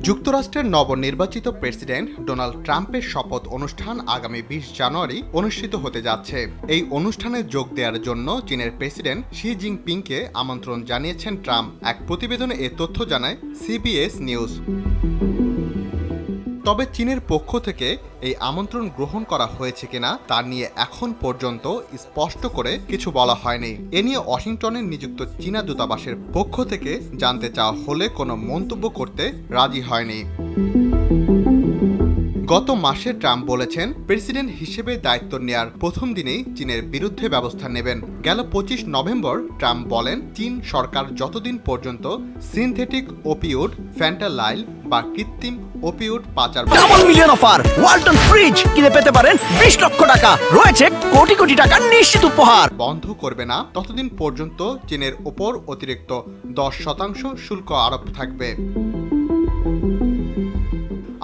যুক্তরাষ্ট্রের নবনির্বাচিত president Donald ট্রাম্পের শপথ অনুষ্ঠান আগামী ২০ জানুয়ারি অনুষ্ঠিত হতে যাচ্ছে। এই অনুষ্ঠানে যোগ দেওয়ার জন্য চীনের প্রেসিডেন্ট শি জিনপিংকে আমন্ত্রণ জানিয়েছেন ট্রাম্প। এক প্রতিবেদনে এ তথ্য জানায় সিবিএস নিউজ। তবে চীনের পক্ষ থেকে এই আমন্ত্রণ গ্রহণ করা হয়েছে কিনা তা নিয়ে এখন পর্যন্ত স্পষ্ট করে কিছু বলা হয়নি। এ নিয়ে ওয়াশিংটনে নিযুক্ত চীনা দূতাবাসের পক্ষ থেকে জানতে চাওয়া হলে কোনো মন্তব্য করতে রাজি হয়নি। গত মাসে ট্রাম্প বলেছেন, প্রেসিডেন্ট হিসেবে দায়িত্ব নেয়ার প্রথম দিনেই চীনের বিরুদ্ধে ব্যবস্থা নেবেন। গেল ২৫ নভেম্বর ট্রাম্প বলেন, চীন সরকার যতদিন পর্যন্ত সিনথেটিক ওপিওড, ফ্যান্টালাইল বা কৃত্রিম ওপিওড পাচার double million offer Walton fridge কিনে পেতে পারেন ২০ লক্ষ টাকা, রয়েছে কোটি কোটি টাকার নিশ্চিত উপহার বন্ধ করবে না, ততদিন পর্যন্ত চীনের ওপর অতিরিক্ত ১০% শুল্ক আরোপ থাকবে।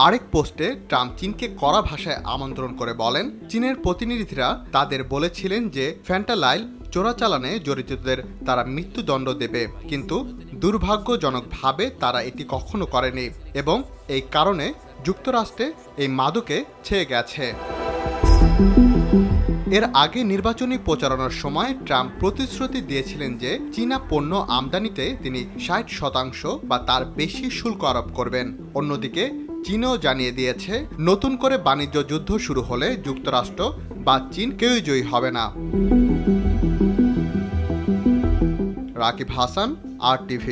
আরেক পোস্টে ট্রাম্প চীনকে কড়া ভাষায় আমন্ত্রণ করে বলেন, চীনের প্রতিনিধিরা তাদের বলেছিলেন যে ফ্যান্টালাইল চোরাচালানে জড়িতদের তারা মৃত্যুদণ্ড দেবে, কিন্তু দুর্ভাগ্যজনকভাবে তারা এটি কখনো করেনি এবং এই কারণে যুক্তরাষ্ট্রে এই মাদকে ছেয়ে গেছে। এর আগে নির্বাচনী প্রচারণার সময় ট্রাম্প প্রতিশ্রুতি দিয়েছিলেন যে চীনা পণ্য আমদানিতে তিনি ৬০% বা তার বেশি শুল্ক আরোপ করবেন। অন্যদিকে চীনও জানিয়ে দিয়েছে, নতুন করে বাণিজ্য যুদ্ধ শুরু হলে যুক্তরাষ্ট্র বা চীন কেউই জয়ী হবে না। রাকিব হাসান, RTV।